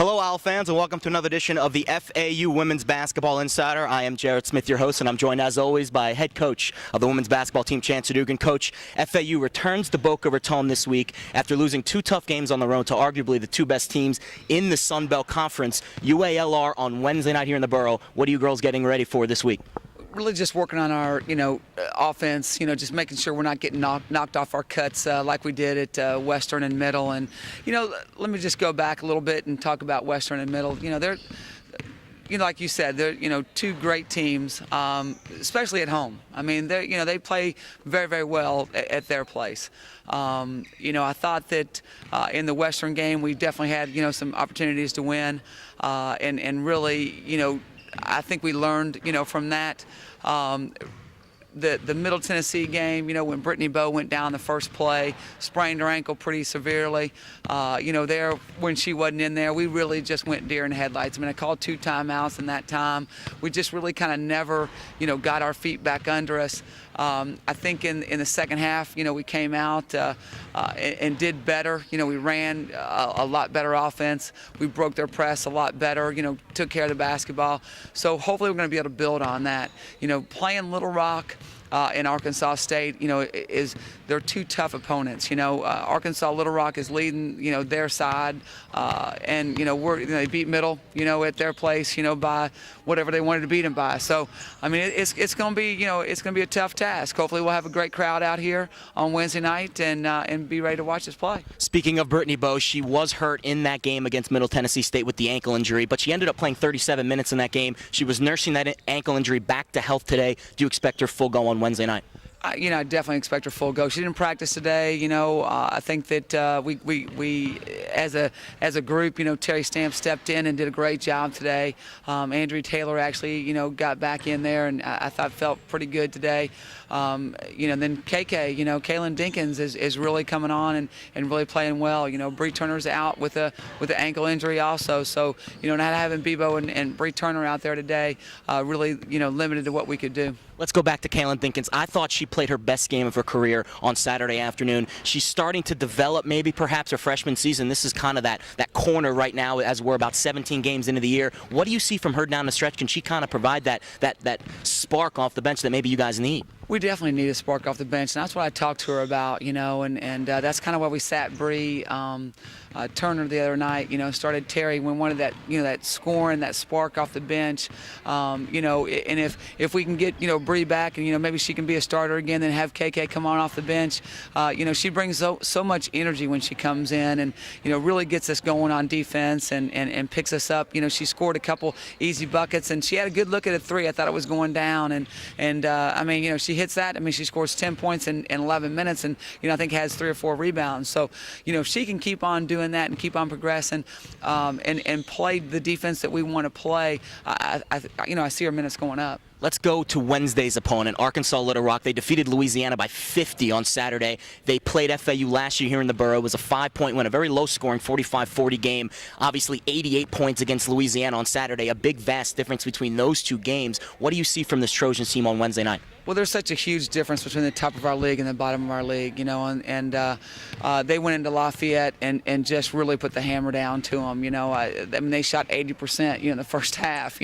Hello, Owl fans, and welcome to another edition of the FAU Women's Basketball Insider. I am Jared Smith, your host, and I'm joined, as always, by head coach of the women's basketball team, Chancellor Dugan. Coach, FAU returns to Boca Raton this week after losing two tough games on the road to arguably the two best teams in the Sun Belt Conference. UALR on Wednesday night here in the Borough. What are you girls getting ready for this week? Really just working on our, offense, just making sure we're not getting knocked off our cuts like we did at Western and Middle. And, let me just go back a little bit and talk about Western and Middle. They're, like you said, they're, two great teams, especially at home. I mean, they play very, very well at their place. I thought that in the Western game we definitely had, some opportunities to win, and really, I think we learned, from that. The Middle Tennessee game, when Brittany Bowe went down the first play, sprained her ankle pretty severely. There when she wasn't in there, we really just went deer in the headlights. I mean, I called 2 timeouts in that time. We just really kind of never, got our feet back under us. I think in the second half, we came out and did better. We ran a lot better offense. We broke their press a lot better, took care of the basketball. So hopefully we're going to be able to build on that. Playing Little Rock in Arkansas State, they're two tough opponents. Arkansas Little Rock is leading, their side, and they beat Middle, at their place, by whatever they wanted to beat them by. So I mean, it's going to be, it's going to be a tough task. Hopefully we'll have a great crowd out here on Wednesday night and be ready to watch us play. Speaking of Brittany Bowe, she was hurt in that game against Middle Tennessee State with the ankle injury, but she ended up playing 37 minutes in that game. She was nursing that ankle injury back to health today. Do you expect her full go on Wednesday night? I definitely expect her full go. She didn't practice today. I think that we as a group, Terry Stamp stepped in and did a great job today. Andrew Taylor actually, got back in there, and I thought felt pretty good today. Then KK, Kaylin Dinkins is really coming on and really playing well. Bree Turner's out with an ankle injury also. So not having Bebo and Bree Turner out there today really limited to what we could do. Let's go back to Kaylin Dinkins. I thought she played her best game of her career on Saturday afternoon. She's starting to develop maybe perhaps her freshman season. This is kind of that corner right now as we're about 17 games into the year. What do you see from her down the stretch? Can she kind of provide that spark off the bench that maybe you guys need? We definitely need a spark off the bench, and that's what I talked to her about, and that's kind of why we sat Bree Turner the other night, started Terry when wanted that, that scoring, that spark off the bench, and if we can get, Bree back and, maybe she can be a starter again, then have KK come on off the bench. She brings so much energy when she comes in and, really gets us going on defense and picks us up. She scored a couple easy buckets, and she had a good look at a 3. I thought it was going down, and I mean, she hits that. I mean, she scores 10 points in 11 minutes and, I think has 3 or 4 rebounds. So, if she can keep on doing that and keep on progressing and play the defense that we want to play, I see her minutes going up. Let's go to Wednesday's opponent, Arkansas Little Rock. They defeated Louisiana by 50 on Saturday. They played FAU last year here in the Borough. It was a 5-point win, a very low-scoring 45-40 game. Obviously, 88 points against Louisiana on Saturday, a big, vast difference between those two games. What do you see from this Trojans team on Wednesday night? Well, there's such a huge difference between the top of our league and the bottom of our league, and they went into Lafayette and just really put the hammer down to them. I mean, they shot 80%, in the first half.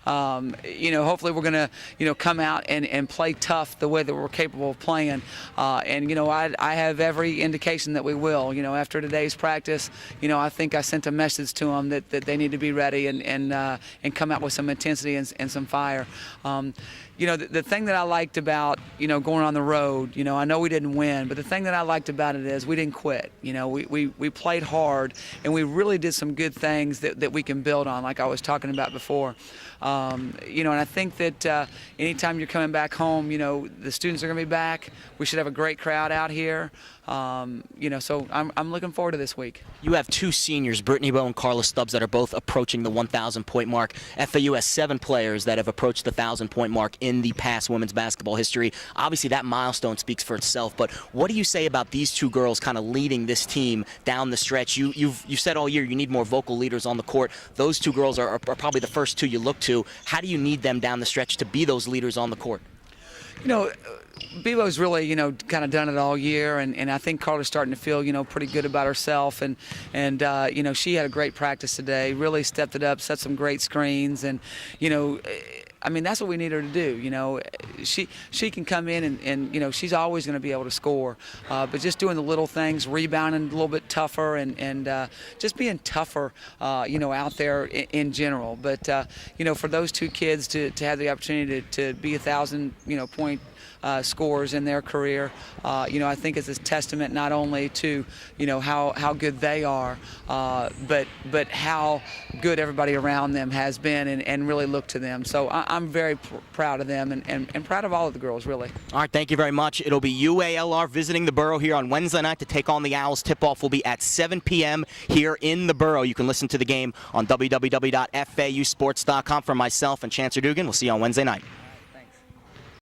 Hopefully we're going to, come out and play tough the way that we're capable of playing, and I have every indication that we will. After today's practice, I think I sent a message to them that they need to be ready and come out with some intensity and some fire. The thing that I liked about, going on the road, I know we didn't win, but the thing that I liked about it is we didn't quit. We played hard, and we really did some good things that we can build on, like I was talking about before. And I think that anytime you're coming back home, the students are going to be back. We should have a great crowd out here. So I'm looking forward to this week. You have 2 seniors, Brittany Bowe and Carla Stubbs, that are both approaching the 1,000-point mark. FAU has 7 players that have approached the 1,000-point mark in the past women's basketball history. Obviously, that milestone speaks for itself, but what do you say about these 2 girls kind of leading this team down the stretch? You've said all year you need more vocal leaders on the court. Those 2 girls are probably the first 2 you look to. How do you need them down the stretch to be those leaders on the court? Bevo's really, kind of done it all year, and I think Carla's starting to feel, pretty good about herself, and she had a great practice today, really stepped it up, set some great screens, and, that's what we need her to do. She can come in and she's always going to be able to score, but just doing the little things, rebounding a little bit tougher, and just being tougher, out there in general. But for those two kids to have the opportunity to be 1,000 point scores in their career, I think is a testament not only to how good they are, but how good everybody around them has been, and really look to them. So I'm very proud of them, and proud of all of the girls, really. All right, thank you very much. It'll be UALR visiting the Borough here on Wednesday night to take on the Owls. Tip-off will be at 7 p.m. here in the Borough. You can listen to the game on www.fausports.com. For myself and Chancellor Dugan, we'll see you on Wednesday night.